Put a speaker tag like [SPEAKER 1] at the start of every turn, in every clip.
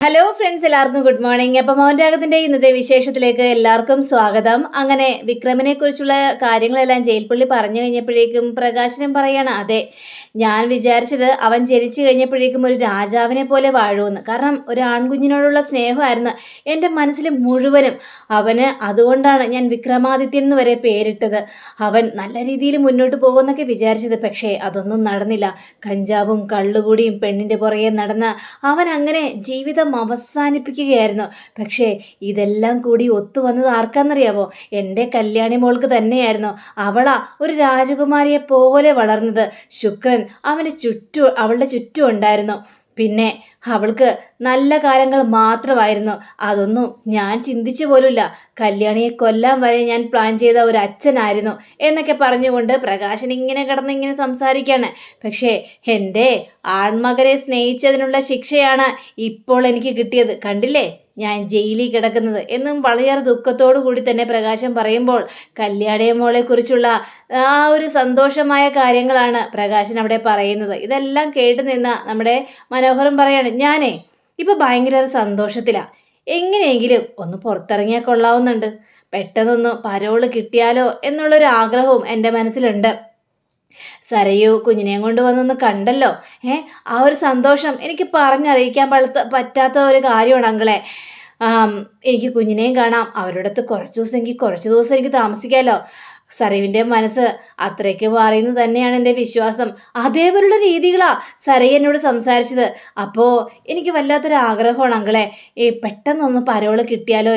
[SPEAKER 1] Hello friends, എല്ലാവർക്കും good morning. അപ്പം മോഹൻരാഗത്തിന്റെ ഇന്നത്തെ വിശേഷത്തിലേക്ക് എല്ലാവർക്കും സ്വാഗതം. അങ്ങനെ വിക്രമിനെ കുറിച്ചുള്ള കാര്യങ്ങളെല്ലാം ജയിൽ പുള്ളി പറഞ്ഞു കഴിഞ്ഞപ്പോഴേക്കും പ്രകാശനം പറയാണ്, അതെ, ഞാൻ വിചാരിച്ചത് അവൻ ജനിച്ചു കഴിഞ്ഞപ്പോഴേക്കും ഒരു രാജാവിനെ പോലെ വാഴുമെന്ന്. കാരണം ഒരു ആൺകുഞ്ഞിനോടുള്ള സ്നേഹമായിരുന്നു എൻ്റെ മനസ്സിൽ മുഴുവനും. അവന് അതുകൊണ്ടാണ് ഞാൻ വിക്രമാദിത്യൻ എന്ന് വരെ പേരിട്ടത്. അവൻ നല്ല രീതിയിൽ മുന്നോട്ട് പോകുമെന്നൊക്കെ വിചാരിച്ചത്, പക്ഷേ അതൊന്നും നടന്നില്ല. കഞ്ചാവും കള്ളുകൂടിയും പെണ്ണിൻ്റെ പുറകെ നടന്ന് അവൻ അങ്ങനെ ജീവിതം അവസാനിപ്പിക്കുകയായിരുന്നു. പക്ഷേ ഇതെല്ലാം കൂടി ഒത്തുവന്നത് ആർക്കാന്നറിയാവോ? എൻ്റെ കല്യാണി മോൾക്ക് തന്നെയായിരുന്നു. അവളാ ഒരു രാജകുമാരിയെ പോലെ വളർന്നത്. ശുക്രൻ അവളുടെ ചുറ്റും ഉണ്ടായിരുന്നു. പിന്നെ അവൾക്ക് നല്ല കാര്യങ്ങൾ മാത്രമായിരുന്നു. അതൊന്നും ഞാൻ ചിന്തിച്ചു പോലുമില്ല. കല്യാണിയെ കൊല്ലാൻ വരെ ഞാൻ പ്ലാൻ ചെയ്ത ഒരു അച്ഛനായിരുന്നു എന്നൊക്കെ പറഞ്ഞുകൊണ്ട് പ്രകാശൻ ഇങ്ങനെ കിടന്നിങ്ങനെ സംസാരിക്കുകയാണ്. പക്ഷേ എൻ്റെ ആൺമകനെ സ്നേഹിച്ചതിനുള്ള ശിക്ഷയാണ് ഇപ്പോൾ എനിക്ക് കിട്ടിയത്. കണ്ടില്ലേ ഞാൻ ജയിലിൽ കിടക്കുന്നത് എന്നും വളരെ ദുഃഖത്തോടു കൂടി തന്നെ പ്രകാശം പറയുമ്പോൾ കല്യാണിയെ മോളെ കുറിച്ചുള്ള ആ ഒരു സന്തോഷമായ കാര്യങ്ങളാണ് പ്രകാശൻ അവിടെ പറയുന്നത്. ഇതെല്ലാം കേട്ട് നിന്ന നമ്മുടെ മനോഹരം പറയാണ്, ഞാനേ ഇപ്പൊ ഭയങ്കര സന്തോഷത്തിലാ. എങ്ങനെയെങ്കിലും ഒന്ന് പുറത്തിറങ്ങിയാൽ കൊള്ളാവുന്നുണ്ട്. പെട്ടെന്നൊന്ന് പരോള് കിട്ടിയാലോ എന്നുള്ളൊരു ആഗ്രഹവും എൻ്റെ മനസ്സിലുണ്ട്. സരയു കുഞ്ഞിനെയും കൊണ്ട് വന്നൊന്ന് കണ്ടല്ലോ. ആ ഒരു സന്തോഷം എനിക്ക് പറഞ്ഞറിയിക്കാൻ പറ്റാത്ത ഒരു കാര്യമാണ് അങ്ങളെ. എനിക്ക് കുഞ്ഞിനെയും കാണാം. അവരുടെ അടുത്ത് കുറച്ച് ദിവസം എനിക്ക് താമസിക്കാമല്ലോ. സരയുവിൻ്റെ മനസ്സ് അത്രയ്ക്ക് മാറിയെന്ന് തന്നെയാണ് എൻ്റെ വിശ്വാസം. അതേപോലുള്ള രീതികളാ സരയു എന്നോട് സംസാരിച്ചത്. അപ്പോൾ എനിക്ക് വല്ലാത്തൊരു ആഗ്രഹമാണ് അങ്ങളെ, പെട്ടെന്നൊന്ന് പരോള് കിട്ടിയാലോ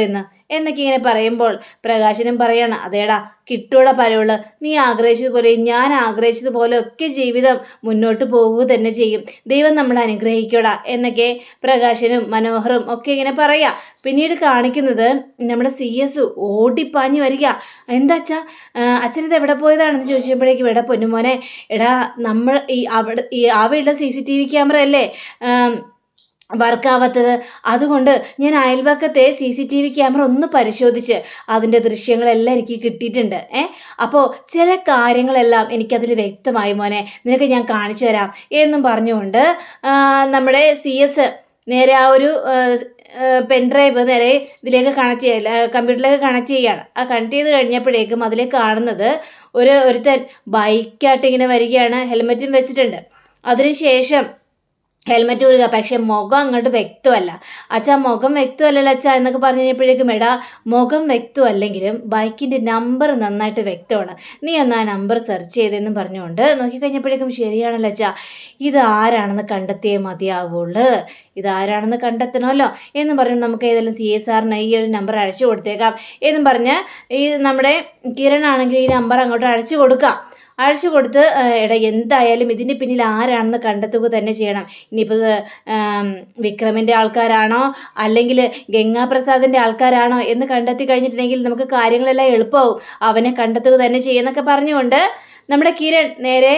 [SPEAKER 1] എന്നൊക്കെ ഇങ്ങനെ പറയുമ്പോൾ പ്രകാശനും പറയാണ്, അതേടാ കിട്ടൂടെ പരോള്. നീ ആഗ്രഹിച്ചതുപോലെ ഞാൻ ആഗ്രഹിച്ചതുപോലെ ഒക്കെ ജീവിതം മുന്നോട്ട് പോകുക തന്നെ ചെയ്യും. ദൈവം നമ്മളെ അനുഗ്രഹിക്കോടാ എന്നൊക്കെ പ്രകാശനും മനോഹറും ഒക്കെ ഇങ്ങനെ പറയാ. പിന്നീട് കാണിക്കുന്നത് നമ്മുടെ CS ഓടിപ്പാഞ്ഞു വരിക. എന്താ അച്ഛാ, അച്ഛനത് എവിടെ പോയതാണെന്ന് ചോദിച്ചപ്പോഴേക്കും, എടാ പൊന്നുമോനെ, എടാ നമ്മൾ ആ വീട്ടിലെ CCTV ക്യാമറ അല്ലേ വർക്കാവാത്തത്. അതുകൊണ്ട് ഞാൻ അയൽവക്കത്തെ CCTV ക്യാമറ ഒന്ന് പരിശോധിച്ച് അതിൻ്റെ ദൃശ്യങ്ങളെല്ലാം എനിക്ക് കിട്ടിയിട്ടുണ്ട്. അപ്പോൾ ചില കാര്യങ്ങളെല്ലാം എനിക്കതിൽ വ്യക്തമായി മോനെ, നിനക്ക് ഞാൻ കാണിച്ചു തരാം എന്നും പറഞ്ഞുകൊണ്ട് നമ്മുടെ CS നേരെ ആ ഒരു പെൻഡ്രൈവ് നേരെ ഇതിലേക്ക് കണക്ട് ചെയ്യല കമ്പ്യൂട്ടറിലേക്ക് കണക്ട് ചെയ്യുകയാണ്. ആ കണക്ട് ചെയ്ത് കഴിഞ്ഞപ്പോഴേക്കും അതിലേക്ക് കാണുന്നത് ഒരുത്തൻ ബൈക്കായിട്ട് ഇങ്ങനെ വരികയാണ്. ഹെൽമെറ്റും വെച്ചിട്ടുണ്ട്. അതിനുശേഷം ഹെൽമെറ്റ് ഊരുക. പക്ഷെ മുഖം അങ്ങോട്ട് വ്യക്തമല്ല. അച്ഛാ മുഖം വ്യക്തമല്ലല്ലോ അച്ഛാ എന്നൊക്കെ പറഞ്ഞു കഴിഞ്ഞപ്പോഴേക്കും, എടാ മുഖം വ്യക്തമല്ലെങ്കിലും ബൈക്കിൻ്റെ നമ്പർ നന്നായിട്ട് വ്യക്തമാണ്. നീ എന്നാ നമ്പർ സെർച്ച് ചെയ്തെന്നും പറഞ്ഞുകൊണ്ട് നോക്കിക്കഴിഞ്ഞപ്പോഴേക്കും, ശരിയാണല്ലോ അച്ഛാ, ഇതാരാണെന്ന് കണ്ടെത്തിയേ മതിയാവുള്ളൂ. ഇതാരാണെന്ന് കണ്ടെത്തണമല്ലോ എന്നും പറഞ്ഞു നമുക്ക് ഏതെങ്കിലും CSRന് ഈ ഒരു നമ്പർ അയച്ചു കൊടുത്തേക്കാം എന്നും പറഞ്ഞ് ഈ നമ്മുടെ കിരൺ ആണെങ്കിൽ ഈ നമ്പർ അങ്ങോട്ട് അയച്ചു കൊടുത്ത്, എടാ എന്തായാലും ഇതിൻ്റെ പിന്നിൽ ആരാണെന്ന് കണ്ടെത്തുക തന്നെ ചെയ്യണം. ഇനിയിപ്പോൾ വിക്രമിൻ്റെ ആൾക്കാരാണോ അല്ലെങ്കിൽ ഗംഗാപ്രസാദിൻ്റെ ആൾക്കാരാണോ എന്ന് കണ്ടെത്തി കഴിഞ്ഞിട്ടുണ്ടെങ്കിൽ നമുക്ക് കാര്യങ്ങളെല്ലാം എളുപ്പമാവും. അവനെ കണ്ടെത്തുക തന്നെ ചെയ്യുന്നൊക്കെ പറഞ്ഞുകൊണ്ട് നമ്മുടെ കിരൺ നേരെ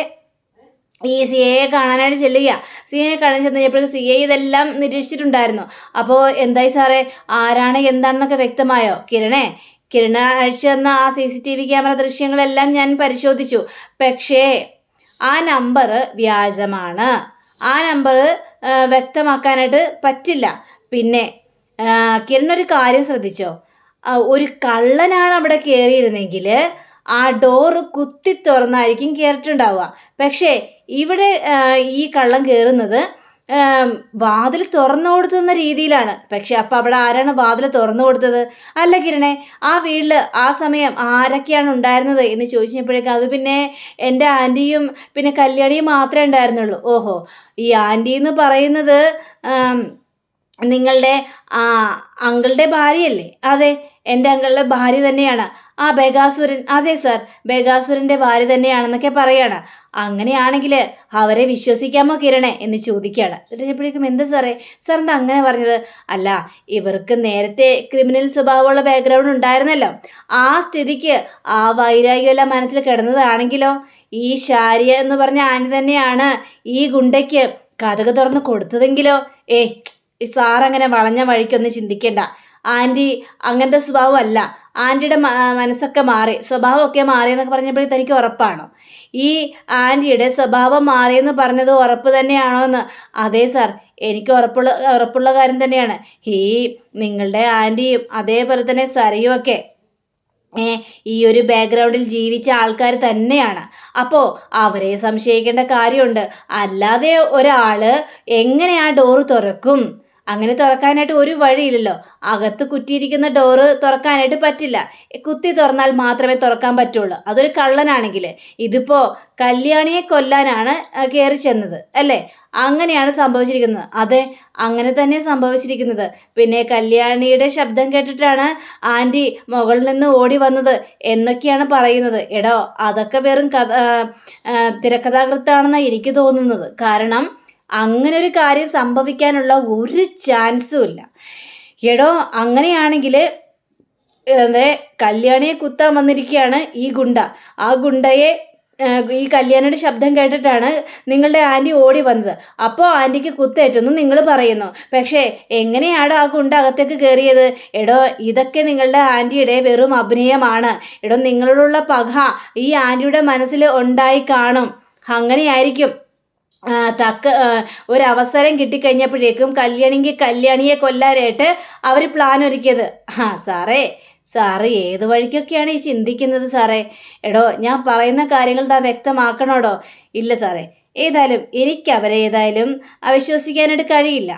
[SPEAKER 1] ഈ CA കാണാനായിട്ട് ചെല്ലുക. CA കാണാൻ ചെന്ന് കഴിഞ്ഞപ്പോഴേക്കും CA ഇതെല്ലാം നിരീക്ഷിച്ചിട്ടുണ്ടായിരുന്നു. അപ്പോൾ എന്തായി സാറേ, ആരാണ് എന്താണെന്നൊക്കെ വ്യക്തമായോ? കിരണ അഴിച്ചു തന്ന ആ CCTV ക്യാമറ ദൃശ്യങ്ങളെല്ലാം ഞാൻ പരിശോധിച്ചു. പക്ഷേ ആ നമ്പർ വ്യാജമാണ്. ആ നമ്പർ വ്യക്തമാക്കാനായിട്ട് പറ്റില്ല. പിന്നെ കിരണൊരു കാര്യം ശ്രദ്ധിച്ചോ? ഒരു കള്ളനാണ് അവിടെ കയറിയിരുന്നെങ്കിൽ ആ ഡോറ് കുത്തി തുറന്നായിരിക്കും കയറിയിട്ടുണ്ടാവുക. പക്ഷേ ഇവിടെ ഈ കള്ളൻ കയറുന്നത് വാതിൽ തുറന്നു കൊടുത്തുന്ന രീതിയിലാണ്. പക്ഷെ അപ്പം അവിടെ ആരാണ് വാതിൽ തുറന്നു കൊടുത്തത്? അല്ല കിരണേ, ആ വീട്ടിൽ ആ സമയം ആരൊക്കെയാണ് ഉണ്ടായിരുന്നത് എന്ന് ചോദിച്ചപ്പോഴേക്കും, അത് പിന്നെ എൻ്റെ ആൻറ്റിയും പിന്നെ കല്യാണിയും മാത്രമേ ഉണ്ടായിരുന്നുള്ളൂ. ഓഹോ, ഈ ആൻറ്റി എന്ന് പറയുന്നത് നിങ്ങളുടെ അങ്കിളുടെ ഭാര്യയല്ലേ? അതെ, എൻ്റെ അങ്കിളുടെ ഭാര്യ തന്നെയാണ്. ആ ബഗാസുരൻ, അതെ സാർ, ബഗാസുരൻ്റെ ഭാര്യ തന്നെയാണെന്നൊക്കെ പറയാണ്. അങ്ങനെയാണെങ്കിൽ അവരെ വിശ്വസിക്കാമോ കിരണേ എന്ന് ചോദിക്കുകയാണ്. എന്നിട്ടപ്പോഴേക്കും, എന്താ സാറേ എന്താ അങ്ങനെ പറഞ്ഞത്? അല്ല, ഇവർക്ക് നേരത്തെ ക്രിമിനൽ സ്വഭാവമുള്ള ബാക്ക്ഗ്രൗണ്ട് ഉണ്ടായിരുന്നല്ലോ. ആ സ്ഥിതിക്ക് ആ വൈരാഗ്യമെല്ലാം മനസ്സിൽ കിടന്നതാണെങ്കിലോ, ഈ ഷാരിയ എന്ന് പറഞ്ഞ ആൻറ്റി തന്നെയാണ് ഈ ഗുണ്ടയ്ക്ക് കഥക് തുറന്ന് കൊടുത്തതെങ്കിലോ? ഈ സാറങ്ങനെ വളഞ്ഞ വഴിക്കൊന്നും ചിന്തിക്കേണ്ട. ആൻറ്റി അങ്ങനത്തെ സ്വഭാവമല്ല, ആൻറ്റിയുടെ മനസ്സൊക്കെ മാറി, സ്വഭാവമൊക്കെ മാറിയെന്നൊക്കെ പറഞ്ഞപ്പോഴേ തനിക്ക് ഉറപ്പാണോ? ഈ ആൻറ്റിയുടെ സ്വഭാവം മാറിയെന്ന് പറഞ്ഞത് ഉറപ്പ് തന്നെയാണോ എന്ന്? അതെ സാർ, എനിക്ക് ഉറപ്പുള്ള കാര്യം തന്നെയാണ്. ഈ നിങ്ങളുടെ ആൻറ്റിയും അതേപോലെ തന്നെ സരയും ഒക്കെ ഈ ഒരു ബാക്ക്ഗ്രൗണ്ടിൽ ജീവിച്ച ആൾക്കാർ തന്നെയാണ്. അപ്പോൾ അവരെ സംശയിക്കേണ്ട കാര്യമുണ്ട്. അല്ലാതെ ഒരാൾ എങ്ങനെ ആ ഡോറ് തുറക്കും? അങ്ങനെ തുറക്കാനായിട്ട് ഒരു വഴിയില്ലല്ലോ. അകത്ത് കുറ്റിയിരിക്കുന്ന ഡോറ് തുറക്കാനായിട്ട് പറ്റില്ല. കുത്തി തുറന്നാൽ മാത്രമേ തുറക്കാൻ പറ്റുള്ളൂ, അതൊരു കള്ളനാണെങ്കിൽ. ഇതിപ്പോൾ കല്യാണിയെ കൊല്ലാനാണ് കയറി ചെന്നത് അല്ലേ? അങ്ങനെയാണ് സംഭവിച്ചിരിക്കുന്നത്. അതെ, അങ്ങനെ തന്നെ സംഭവിച്ചിരിക്കുന്നത്. പിന്നെ കല്യാണിയുടെ ശബ്ദം കേട്ടിട്ടാണ് ആൻറ്റി മുകളിൽ നിന്ന് ഓടി വന്നത് എന്നൊക്കെയാണ് പറയുന്നത്. എടോ, അതൊക്കെ വെറും തിരക്കഥാകൃത്താണെന്നാണ് എനിക്ക് തോന്നുന്നത്. കാരണം അങ്ങനെ ഒരു കാര്യം സംഭവിക്കാനുള്ള ഒരു ചാൻസും ഇല്ല. എടോ, അങ്ങനെയാണെങ്കിൽ കല്യാണിയെ കുത്താൻ വന്നിരിക്കുകയാണ് ഈ ഗുണ്ട. ആ ഗുണ്ടയെ ഈ കല്യാണിയുടെ ശബ്ദം കേട്ടിട്ടാണ് നിങ്ങളുടെ ആൻറ്റി ഓടി വന്നത്. അപ്പോൾ ആൻറ്റിക്ക് കുത്തേറ്റെന്ന് നിങ്ങൾ പറയുന്നു. പക്ഷേ എങ്ങനെയാണ് ആ ഗുണ്ട അകത്തേക്ക് കയറിയത്? എടോ, ഇതൊക്കെ നിങ്ങളുടെ ആൻറ്റിയുടെ വെറും അഭിനയമാണ്. എടോ, നിങ്ങളോടുള്ള പക ഈ ആൻറ്റിയുടെ മനസ്സിൽ ഉണ്ടായി കാണും. അങ്ങനെയായിരിക്കും ഒരവസരം കിട്ടിക്കഴിഞ്ഞപ്പോഴേക്കും കല്യാണിയെ കൊല്ലാനായിട്ട് അവർ പ്ലാൻ ഒരുക്കിയത്. സാറ് ഏത് വഴിക്കൊക്കെയാണ് ഈ ചിന്തിക്കുന്നത് സാറേ? എടോ, ഞാൻ പറയുന്ന കാര്യങ്ങൾ വ്യക്തമാക്കണോടോ? ഇല്ല സാറേ, എനിക്ക് അവരെ അവിശ്വസിക്കാനായിട്ട് കഴിയില്ല.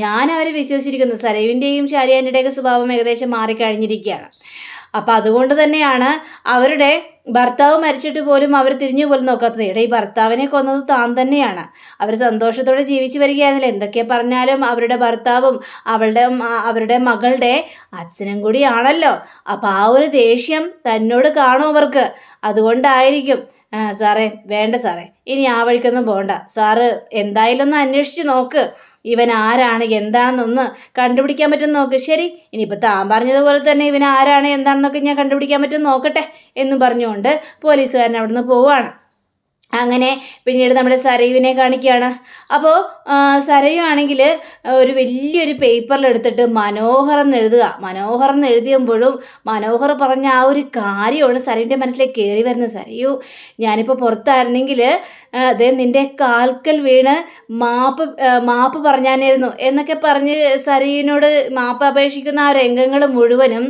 [SPEAKER 1] ഞാൻ അവരെ വിശ്വസിച്ചിരിക്കുന്നു. സരയുവിൻ്റെയും ഷാരിയാൻ്റെയൊക്കെ സ്വഭാവം ഏകദേശം മാറിക്കഴിഞ്ഞിരിക്കുകയാണ്. അപ്പം അതുകൊണ്ട് തന്നെയാണ് അവരുടെ ഭർത്താവ് മരിച്ചിട്ട് പോലും അവർ തിരിഞ്ഞു പോലും നോക്കാത്തത്. ഈ ഭർത്താവിനെ കൊന്നത് താൻ തന്നെയാണ്. അവർ സന്തോഷത്തോടെ ജീവിച്ചു വരികയായിരുന്നില്ല. എന്തൊക്കെ പറഞ്ഞാലും അവരുടെ ഭർത്താവും അവരുടെ മകളുടെ അച്ഛനും കൂടിയാണല്ലോ. അപ്പം ആ ഒരു ദേഷ്യം തന്നോട് കാണും അവർക്ക്. അതുകൊണ്ടായിരിക്കും. സാറേ, വേണ്ട സാറേ, ഇനി ആ വഴിക്കൊന്നും പോകണ്ട. സാറ് എന്തായാലും ഒന്ന് അന്വേഷിച്ച് നോക്ക്. ഇവൻ ആരാണ് എന്താണെന്നൊന്ന് കണ്ടുപിടിക്കാൻ പറ്റും നോക്ക്. ശരി, ഇനിയിപ്പോൾ താൻ പറഞ്ഞതുപോലെ തന്നെ ഇവൻ ആരാണ് എന്താണെന്നൊക്കെ ഞാൻ കണ്ടുപിടിക്കാൻ പറ്റും നോക്കട്ടെ എന്ന് പറഞ്ഞുകൊണ്ട് പോലീസുകാരൻ അവിടെ നിന്ന് പോവുകയാണ്. അങ്ങനെ പിന്നീട് നമ്മുടെ സരയുവിനെ കാണിക്കുകയാണ്. അപ്പോൾ സരയു ആണെങ്കിൽ ഒരു വലിയൊരു പേപ്പറിലെടുത്തിട്ട് മനോഹരം എഴുതുക. മനോഹരം എഴുതിയുമ്പോഴും മനോഹർ പറഞ്ഞ ആ ഒരു കാര്യമാണ് സരയുവിൻ്റെ മനസ്സിലേക്ക് കയറി വരുന്നത്. സരയു, ഞാനിപ്പോൾ പുറത്തായിരുന്നെങ്കിൽ അതെ നിൻ്റെ കാൽക്കൽ വീണ് മാപ്പ് പറഞ്ഞാനായിരുന്നു എന്നൊക്കെ പറഞ്ഞ് സരയുവിനോട് മാപ്പ് അപേക്ഷിക്കുന്ന ആ രംഗങ്ങൾ മുഴുവനും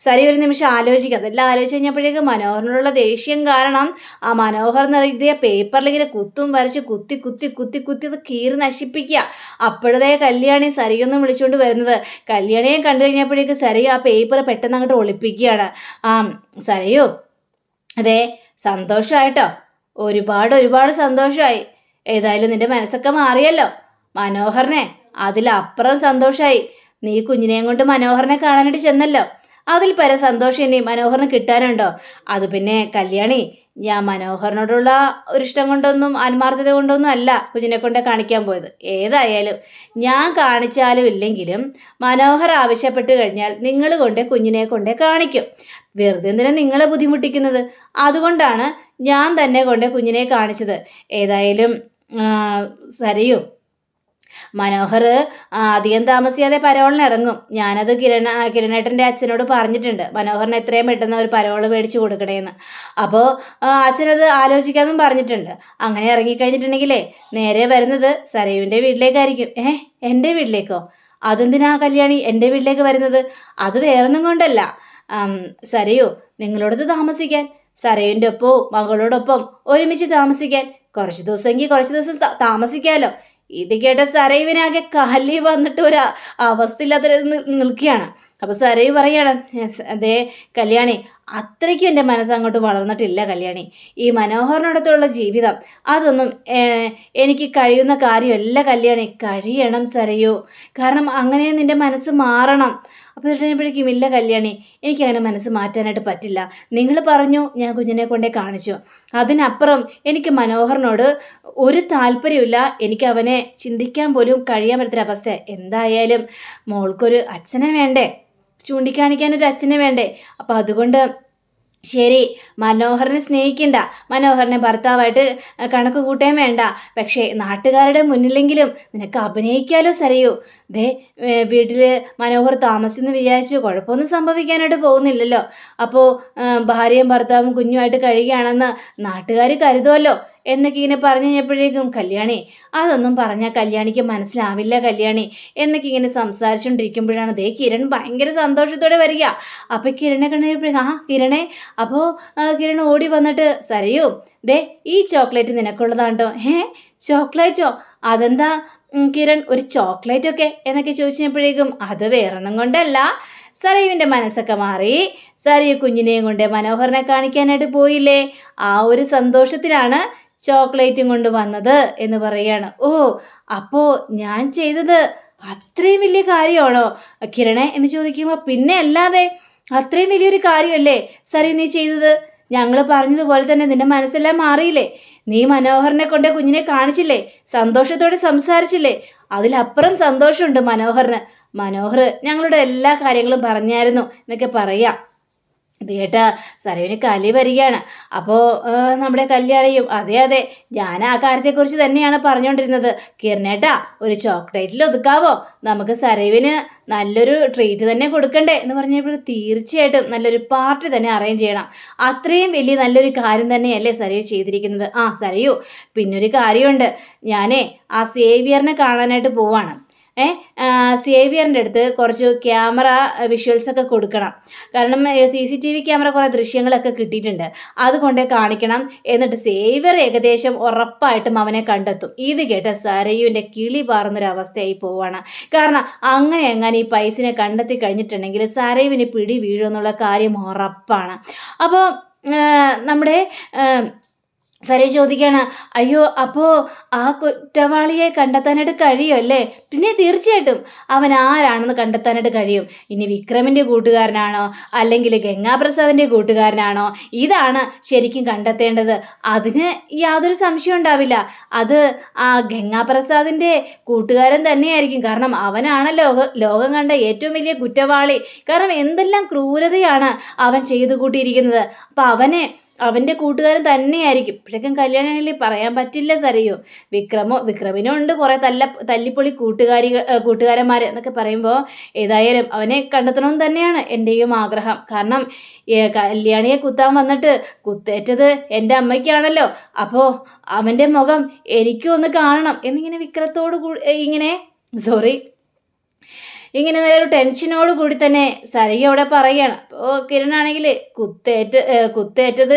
[SPEAKER 1] സരി ഒരു നിമിഷം ആലോചിക്കുക. അതെല്ലാം ആലോചിച്ച് കഴിഞ്ഞപ്പോഴേക്കും മനോഹറിനോടുള്ള ദേഷ്യം കാരണം ആ മനോഹർ എഴുതിയ പേപ്പറിലിങ്ങനെ കുത്തും വരച്ച് കുത്തി അത് കീറി നശിപ്പിക്കുക. അപ്പോഴത്തെ കല്യാണി സരിയൊന്നും വിളിച്ചുകൊണ്ട് വരുന്നത്. കല്യാണിയെ കണ്ടു കഴിഞ്ഞപ്പോഴേക്കും സരി ആ പേപ്പർ പെട്ടെന്ന് അങ്ങോട്ട് ഒളിപ്പിക്കുകയാണ്. സരയോ, അതെ, സന്തോഷമായിട്ടോ, ഒരുപാട് സന്തോഷമായി. ഏതായാലും നിന്റെ മനസ്സൊക്കെ മാറിയല്ലോ. മനോഹറിനെ അതിലപ്പുറം സന്തോഷമായി. നീ കുഞ്ഞിനെയും കൊണ്ട് മനോഹറിനെ കാണാനായിട്ട് ചെന്നല്ലോ. അതിൽ പര സന്തോഷം ഇനി മനോഹറിന് കിട്ടാനുണ്ടോ? അത് പിന്നെ കല്യാണി, ഞാൻ മനോഹറിനോടുള്ള ഒരു ഇഷ്ടം കൊണ്ടൊന്നും ആത്മാർത്ഥത കൊണ്ടൊന്നും അല്ല കുഞ്ഞിനെ കൊണ്ട് കാണിക്കാൻ പോയത്. ഏതായാലും ഞാൻ കാണിച്ചാലും ഇല്ലെങ്കിലും മനോഹർ ആവശ്യപ്പെട്ട് കഴിഞ്ഞാൽ നിങ്ങൾ കൊണ്ട് കുഞ്ഞിനെ കൊണ്ട് കാണിക്കും. വെറുതെ എന്തിനാ നിങ്ങളെ ബുദ്ധിമുട്ടിക്കുന്നത്? അതുകൊണ്ടാണ് ഞാൻ തന്നെ കൊണ്ട് കുഞ്ഞിനെ കാണിച്ചത്. ഏതായാലും സരയും, മനോഹർ അധികം താമസിയാതെ പരോളിന് ഇറങ്ങും. ഞാനത് കിരണേട്ടൻ്റെ അച്ഛനോട് പറഞ്ഞിട്ടുണ്ട്, മനോഹറിന് എത്രയും പെട്ടെന്ന് ഒരു പരോള് മേടിച്ച് കൊടുക്കണേന്ന്. അപ്പോൾ അച്ഛനത് ആലോചിക്കാമെന്നും പറഞ്ഞിട്ടുണ്ട്. അങ്ങനെ ഇറങ്ങിക്കഴിഞ്ഞിട്ടുണ്ടെങ്കിലേ നേരെ വരുന്നത് സരയുവിൻ്റെ വീട്ടിലേക്കായിരിക്കും. എൻ്റെ വീട്ടിലേക്കോ? അതെന്തിനാ കല്യാണി എൻ്റെ വീട്ടിലേക്ക് വരുന്നത്? അത് വേറൊന്നും കൊണ്ടല്ല, സരയു നിങ്ങളോടത്ത് താമസിക്കാൻ, സരയുവിൻ്റെ ഒപ്പവും മകളോടൊപ്പം ഒരുമിച്ച് താമസിക്കാൻ. കുറച്ച് ദിവസം താമസിക്കാമല്ലോ. ഇത് കേട്ട സരയുവിനാകെ കലി വന്നിട്ട് ഒരു അവസ്ഥയില്ലാത്ത നിൽക്കുകയാണ്. അപ്പോൾ സരയു പറയാണ്, അതേ കല്യാണി, അത്രയ്ക്കും എൻ്റെ മനസ്സങ്ങോട്ട് വളർന്നിട്ടില്ല കല്യാണി. ഈ മനോഹറിനോടത്തുള്ള ജീവിതം അതൊന്നും എനിക്ക് കഴിയുന്ന കാര്യമല്ല കല്യാണി. കഴിയണം സരയു, കാരണം അങ്ങനെ നിൻ്റെ മനസ്സ് മാറണം. അപ്പോൾ ഇട്ടപ്പോഴേക്കും ഇല്ല കല്യാണി, എനിക്കങ്ങനെ മനസ്സ് മാറ്റാനായിട്ട് പറ്റില്ല. നിങ്ങൾ പറഞ്ഞു, ഞാൻ കുഞ്ഞിനെ കൊണ്ടേ കാണിച്ചു. അതിനപ്പുറം എനിക്ക് മനോഹറിനോട് ഒരു താല്പര്യമില്ല. എനിക്ക് അവനെ ചിന്തിക്കാൻ പോലും കഴിയാൻ പറ്റാത്തൊരവസ്ഥ. എന്തായാലും മോൾക്കൊരു അച്ഛനെ വേണ്ടേ, ചൂണ്ടിക്കാണിക്കാനൊരു അച്ഛനെ വേണ്ടേ? അപ്പോൾ അതുകൊണ്ട് ശരി, മനോഹരനെ സ്നേഹിക്കണ്ട, മനോഹരനെ ഭർത്താവായിട്ട് കണക്ക് കൂട്ടാൻ വേണ്ട. പക്ഷേ നാട്ടുകാരുടെ മുന്നിലെങ്കിലും നിനക്ക് അഭിനയിക്കാലോ സരയൂ. ദേ വീട്ടിൽ മനോഹർ താമസിച്ചെന്ന് വിചാരിച്ചു കുഴപ്പമൊന്നും സംഭവിക്കാനായിട്ട് പോകുന്നില്ലല്ലോ. അപ്പോൾ ഭാര്യയും ഭർത്താവും കുഞ്ഞുമായിട്ട് കഴിയുകയാണെന്ന് നാട്ടുകാർ കരുതുമല്ലോ എന്നൊക്കെ ഇങ്ങനെ പറഞ്ഞു കഴിഞ്ഞപ്പോഴേക്കും കല്യാണി അതൊന്നും പറഞ്ഞാൽ കല്യാണിക്ക് മനസ്സിലാവില്ല കല്യാണി എന്നൊക്കെ ഇങ്ങനെ സംസാരിച്ചുകൊണ്ടിരിക്കുമ്പോഴാണ് ദേ കിരൺ ഭയങ്കര സന്തോഷത്തോടെ വരിക. അപ്പം കിരണെ കണ്ടപ്പോഴേ കിരണേ. അപ്പോൾ കിരൺ ഓടി വന്നിട്ട് സരയൂ ദേ ഈ ചോക്ലേറ്റ് നിനക്കുള്ളതാണ്ടോ. ചോക്ലേറ്റോ? അതെന്താ കിരൺ ഒരു ചോക്ലേറ്റൊക്കെ എന്നൊക്കെ ചോദിച്ചപ്പോഴേക്കും അത് വേറൊന്നും കൊണ്ടല്ല, സരയുവിൻ്റെ മനസ്സൊക്കെ മാറി സരയു കുഞ്ഞിനെയും കൊണ്ട് മനോഹരനെ കാണിക്കാനായിട്ട് പോയില്ലേ, ആ ഒരു സന്തോഷത്തിലാണ് ചോക്ലേറ്റും കൊണ്ട് വന്നത് എന്ന് പറയുകയാണ്. ഓ, അപ്പോൾ ഞാൻ ചെയ്തത് അത്രയും വലിയ കാര്യമാണോ കിരണേ എന്ന് ചോദിക്കുമ്പോൾ പിന്നെ അല്ലാതെ അത്രയും വലിയൊരു കാര്യമല്ലേ സരി നീ ചെയ്തത്. ഞങ്ങൾ പറഞ്ഞതുപോലെ തന്നെ നിന്റെ മനസ്സെല്ലാം മാറിയില്ലേ, നീ മനോഹരനെ കൊണ്ട് കുഞ്ഞിനെ കാണിച്ചില്ലേ, സന്തോഷത്തോടെ സംസാരിച്ചില്ലേ, അതിലപ്പുറം സന്തോഷമുണ്ട് മനോഹറിന്. മനോഹർ ഞങ്ങളുടെ എല്ലാ കാര്യങ്ങളും പറഞ്ഞായിരുന്നു എന്നൊക്കെ പറയാം. ഇത് കേട്ടാ സരയുവിന് കലി വരികയാണ്. അപ്പോൾ നമ്മുടെ കല്യാണിയും അതെ അതെ ഞാൻ ആ കാര്യത്തെക്കുറിച്ച് തന്നെയാണ് പറഞ്ഞുകൊണ്ടിരുന്നത്. കിരണേട്ടാ ഒരു ചോക്ലേറ്റിൽ ഒതുക്കാവോ, നമുക്ക് സരയുവിന് നല്ലൊരു ട്രീറ്റ് തന്നെ കൊടുക്കണ്ടേ എന്ന് പറഞ്ഞപ്പോൾ തീർച്ചയായിട്ടും നല്ലൊരു പാർട്ടി തന്നെ അറേഞ്ച് ചെയ്യണം. അത്രയും വലിയ നല്ലൊരു കാര്യം തന്നെയല്ലേ സരയു ചെയ്തിരിക്കുന്നത്. സരയു പിന്നൊരു കാര്യമുണ്ട്, ഞാനേ ആ സേവിയറിനെ കാണാനായിട്ട് പോവാണ്. സേവിയറിൻ്റെ അടുത്ത് കുറച്ച് ക്യാമറ വിഷ്വൽസൊക്കെ കൊടുക്കണം. കാരണം CCTV ക്യാമറ കുറേ ദൃശ്യങ്ങളൊക്കെ കിട്ടിയിട്ടുണ്ട്, അതുകൊണ്ടേ കാണിക്കണം. എന്നിട്ട് സേവിയർ ഏകദേശം ഉറപ്പായിട്ടും അവനെ കണ്ടെത്തും. ഇത് കേട്ട സരയുവിൻ്റെ കിളി പാറുന്നൊരവസ്ഥയായി പോവാണ്. കാരണം അങ്ങനെ ഈ പൈസനെ കണ്ടെത്തി കഴിഞ്ഞിട്ടുണ്ടെങ്കിൽ സരയുവിന് പിടി വീഴുമെന്നുള്ള കാര്യം ഉറപ്പാണ്. അപ്പോൾ നമ്മുടെ സരയു ചോദിക്കുകയാണ്, അയ്യോ അപ്പോൾ ആ കുറ്റവാളിയെ കണ്ടെത്താനായിട്ട് കഴിയുമല്ലേ? പിന്നെ തീർച്ചയായിട്ടും അവൻ ആരാണെന്ന് കണ്ടെത്താനായിട്ട് കഴിയും. ഇനി വിക്രമിൻ്റെ കൂട്ടുകാരനാണോ അല്ലെങ്കിൽ ഗംഗാപ്രസാദിൻ്റെ കൂട്ടുകാരനാണോ, ഇതാണ് ശരിക്കും കണ്ടെത്തേണ്ടത്. അതിന് യാതൊരു സംശയം ഉണ്ടാവില്ല, അത് ആ ഗംഗാപ്രസാദിൻ്റെ കൂട്ടുകാരൻ തന്നെയായിരിക്കും. കാരണം അവനാണ് ലോകം കണ്ട ഏറ്റവും വലിയ കുറ്റവാളി. കാരണം എന്തെല്ലാം ക്രൂരതയാണ് അവൻ ചെയ്തു കൂട്ടിയിരിക്കുന്നത്. അപ്പം അവൻ്റെ കൂട്ടുകാരൻ തന്നെയായിരിക്കും. ഇപ്പോഴേക്കും കല്യാണമാണെങ്കിൽ പറയാൻ പറ്റില്ല സരയോ. വിക്രമിനും ഉണ്ട് കുറേ തല്ലിപ്പൊളി കൂട്ടുകാരന്മാർ എന്നൊക്കെ പറയുമ്പോൾ ഏതായാലും അവനെ കണ്ടെത്തണമെന്ന് തന്നെയാണ് എൻ്റെയും ആഗ്രഹം. കാരണം കല്യാണിയെ കുത്താൻ വന്നിട്ട് കുത്തേറ്റത് എൻ്റെ അമ്മയ്ക്കാണല്ലോ. അപ്പോൾ അവൻ്റെ മുഖം എനിക്കും ഒന്ന് കാണണം എന്നിങ്ങനെ വിക്രത്തോട് ഇങ്ങനെ നല്ലൊരു ടെൻഷനോട് കൂടി തന്നെ സരയു അവിടെ പറയുകയാണ്. അപ്പോൾ കിരണാണെങ്കിൽ കുത്തേറ്റത്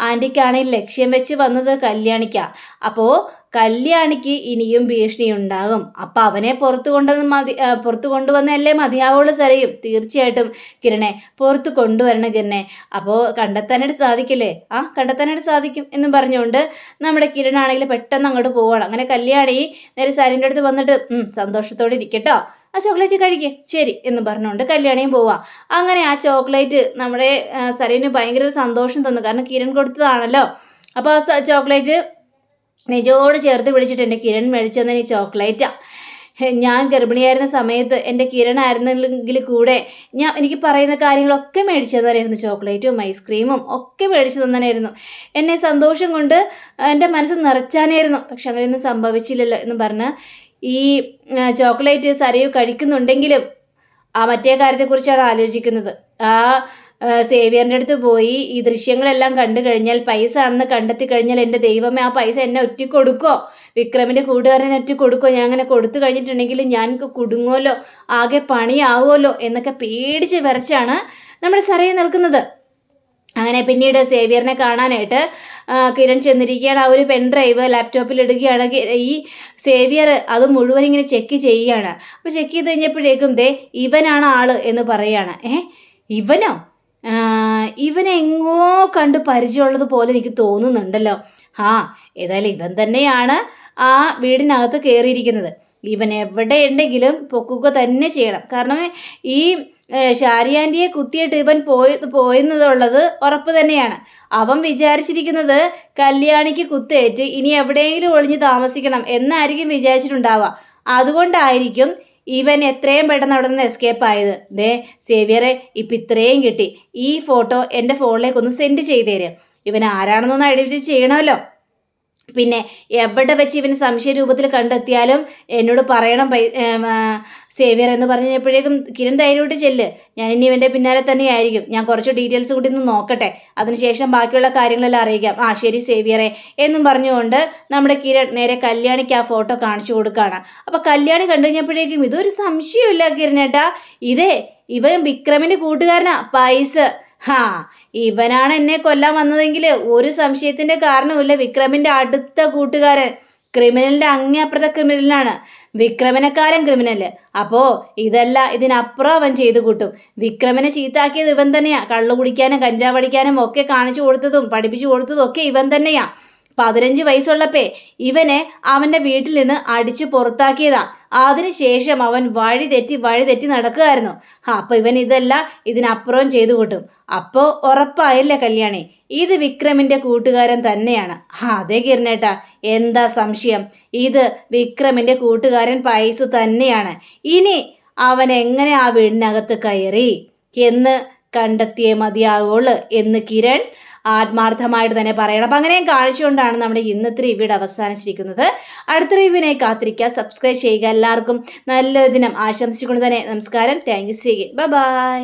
[SPEAKER 1] ആൻറ്റിക്കാണെങ്കിൽ ലക്ഷ്യം വെച്ച് വന്നത് കല്യാണിക്കാണ്. അപ്പോൾ കല്യാണിക്ക് ഇനിയും ഭീഷണി ഉണ്ടാകും. അപ്പം അവനെ പുറത്തു കൊണ്ടുവന്നല്ലേ മതിയാവുള്ളൂ സരയും. തീർച്ചയായിട്ടും കിരണെ പുറത്ത് കൊണ്ടുവരണം കിരണെ. അപ്പോൾ കണ്ടെത്താനായിട്ട് സാധിക്കില്ലേ? കണ്ടെത്താനായിട്ട് സാധിക്കും എന്നും പറഞ്ഞുകൊണ്ട് നമ്മുടെ കിരണാണെങ്കിൽ പെട്ടെന്ന് അങ്ങോട്ട് പോവുകയാണ്. അങ്ങനെ കല്യാണി നേരെ സരയുടെ അടുത്ത് വന്നിട്ട് സന്തോഷത്തോടെ ഇരിക്കട്ടോ, ആ ചോക്ലേറ്റ് കഴിക്കും ശരി എന്ന് പറഞ്ഞുകൊണ്ട് കല്യാണിയും പോവാം. അങ്ങനെ ആ ചോക്ലേറ്റ് നമ്മുടെ സരയുവിന് ഭയങ്കര സന്തോഷം തന്നു. കാരണം കിരൺ കൊടുത്തതാണല്ലോ. അപ്പോൾ ആ ചോക്ലേറ്റ് നെഞ്ചോട് ചേർത്ത് പിടിച്ചിട്ട് എൻ്റെ കിരൺ മേടിച്ചെന്ന ഈ ചോക്ലേറ്റാണ്. ഞാൻ ഗർഭിണിയായിരുന്ന സമയത്ത് എൻ്റെ കിരണായിരുന്നെങ്കിൽ കൂടെ എനിക്ക് പറയുന്ന കാര്യങ്ങളൊക്കെ മേടിച്ചു തന്നായിരുന്നു. ചോക്ലേറ്റും ഐസ്ക്രീമും ഒക്കെ മേടിച്ചു തന്നായിരുന്നു. എന്നെ സന്തോഷം കൊണ്ട് എൻ്റെ മനസ്സ് നിറച്ചാനായിരുന്നു. പക്ഷെ അങ്ങനെയൊന്നും സംഭവിച്ചില്ലല്ലോ എന്ന് പറഞ്ഞ് ഈ ചോക്ലേറ്റ് സരയു കഴിക്കുന്നുണ്ടെങ്കിലും ആ മറ്റേ കാര്യത്തെക്കുറിച്ചാണ് ആലോചിക്കുന്നത്. ആ സേവിയറിൻ്റെ അടുത്ത് പോയി ഈ ദൃശ്യങ്ങളെല്ലാം കണ്ടു കഴിഞ്ഞാൽ പൈസ ആണെന്ന് കണ്ടെത്തി കഴിഞ്ഞാൽ എൻ്റെ ദൈവമേ ആ പൈസ എന്നെ ഒറ്റ കൊടുക്കോ, വിക്രമിൻ്റെ കൂട്ടുകാരനെ ഒറ്റ കൊടുക്കോ, ഞാൻ അങ്ങനെ കൊടുത്തു കഴിഞ്ഞിട്ടുണ്ടെങ്കിൽ ഞാൻ കുടുങ്ങുമല്ലോ, ആകെ പണിയാവുമല്ലോ എന്നൊക്കെ പേടിച്ച് വിറച്ചാണ് നമ്മുടെ സരയു നിൽക്കുന്നത്. അങ്ങനെ പിന്നീട് സേവിയറിനെ കാണാനായിട്ട് കിരൺ ചെന്നിരിക്കുകയാണ്. ആ ഒരു പെൻ ഡ്രൈവ് ലാപ്ടോപ്പിൽ ഇടുകയാണ്. ഈ സേവിയർ അത് മുഴുവൻ ഇങ്ങനെ ചെക്ക് ചെയ്യുകയാണ്. അപ്പോൾ ചെക്ക് ചെയ്ത് കഴിഞ്ഞപ്പോഴേക്കും ഇവനാണ് ആള് എന്ന് പറയുകയാണ്. ഇവനോ? ഇവനെങ്ങോ കണ്ട് പരിചയമുള്ളത് പോലെ എനിക്ക് തോന്നുന്നുണ്ടല്ലോ. ഏതായാലും ഇവൻ തന്നെയാണ് ആ വീടിനകത്ത് കയറിയിരിക്കുന്നത്. ഇവൻ എവിടെ ഉണ്ടെങ്കിലും പൊക്കുക തന്നെ ചെയ്യണം. കാരണം ഈ ഷാരിയാൻ്റിയെ കുത്തിയിട്ട് ഇവൻ പോയെന്നുള്ളത് ഉറപ്പ് തന്നെയാണ്. അവൻ വിചാരിച്ചിരിക്കുന്നത് കല്യാണിക്ക് കുത്തേറ്റ് ഇനി എവിടെയെങ്കിലും ഒളിഞ്ഞ് താമസിക്കണം എന്നായിരിക്കും വിചാരിച്ചിട്ടുണ്ടാവുക. അതുകൊണ്ടായിരിക്കും ഇവൻ എത്രയും പെട്ടെന്ന് അവിടെ നിന്ന് എസ്കേപ്പ് ആയത്. സേവിയറെ ഇപ്പം ഇത്രയും കിട്ടി. ഈ ഫോട്ടോ എൻ്റെ ഫോണിലേക്ക് ഒന്ന് സെൻഡ് ചെയ്ത് തരും. ഇവൻ ആരാണെന്നൊന്ന് ഐഡൻറ്റിഫൈ ചെയ്യണമല്ലോ. പിന്നെ എവിടെ വെച്ച് ഇവന് സംശയ രൂപത്തിൽ കണ്ടെത്തിയാലും എന്നോട് പറയണം സേവിയർ എന്ന് പറഞ്ഞപ്പോഴേക്കും കിരൺ ധൈര്യമായിട്ട് ചെല്ല്. ഞാൻ ഇനി ഇവൻ്റെ പിന്നാലെ തന്നെ ആയിരിക്കും. ഞാൻ കുറച്ച് ഡീറ്റെയിൽസ് കൂടി ഒന്ന് നോക്കട്ടെ, അതിനുശേഷം ബാക്കിയുള്ള കാര്യങ്ങളെല്ലാം അറിയിക്കാം. ശരി സേവിയറെ എന്നും പറഞ്ഞുകൊണ്ട് നമ്മുടെ കിരൺ നേരെ കല്യാണിക്ക് ആ ഫോട്ടോ കാണിച്ചു കൊടുക്കുകയാണ്. അപ്പോൾ കല്യാണി കണ്ടു കഴിഞ്ഞപ്പോഴേക്കും ഇതൊരു സംശയമില്ല കിരണേട്ടാ, ഇവൻ വിക്രമിൻ്റെ കൂട്ടുകാരനാ പൈസ. ഇവനാണ് എന്നെ കൊല്ലാൻ വന്നതെങ്കിൽ ഒരു സംശയത്തിന്റെ കാരണമില്ല. വിക്രമിന്റെ അടുത്ത കൂട്ടുകാരൻ, ക്രിമിനലിന്റെ അങ്ങേയപ്പുറത്തെ ക്രിമിനലാണ്, വിക്രമിനെക്കാരൻ ക്രിമിനല്. അപ്പോ ഇതിനപ്പുറം അവൻ ചെയ്തു കൂട്ടും. വിക്രമിനെ ചീത്താക്കിയത് ഇവൻ തന്നെയാ. കള്ളു കുടിക്കാനും കഞ്ചാവ് അടിക്കാനും ഒക്കെ കാണിച്ചു കൊടുത്തതും പഠിപ്പിച്ചു കൊടുത്തതും ഒക്കെ ഇവൻ തന്നെയാ. 15 വയസ്സുള്ളപ്പേ ഇവനെ അവൻ്റെ വീട്ടിൽ നിന്ന് അടിച്ചു പുറത്താക്കിയതാ. അതിനുശേഷം അവൻ വഴി തെറ്റി നടക്കുകയായിരുന്നു. അപ്പോൾ ഇവൻ ഇതിനപ്പുറം ചെയ്തു കൂട്ടും. അപ്പോൾ ഉറപ്പായില്ലേ കല്യാണി, ഇത് വിക്രമിൻ്റെ കൂട്ടുകാരൻ തന്നെയാണ്. അതെ കിരണേട്ടാ, എന്താ സംശയം? ഇത് വിക്രമിൻ്റെ കൂട്ടുകാരൻ പൈസ തന്നെയാണ്. ഇനി അവൻ എങ്ങനെ ആ വീടിനകത്ത് കയറി എന്ന് കണ്ടെത്തിയേ മതിയാകുള്ളൂ എന്ന് കിരൺ ആത്മാർത്ഥമായിട്ട് തന്നെ പറയണം. അപ്പം അങ്ങനെയും കാണിച്ചുകൊണ്ടാണ് നമ്മുടെ ഇന്നത്തെ റിവ്യൂടെ അവസാനിച്ചിരിക്കുന്നത്. അടുത്ത റിവ്യൂവിനെ കാത്തിരിക്കുക, സബ്സ്ക്രൈബ് ചെയ്യുക. എല്ലാവർക്കും നല്ലൊരു ദിനം ആശംസിച്ചുകൊണ്ട് തന്നെ നമസ്കാരം. Thank you. ബൈ.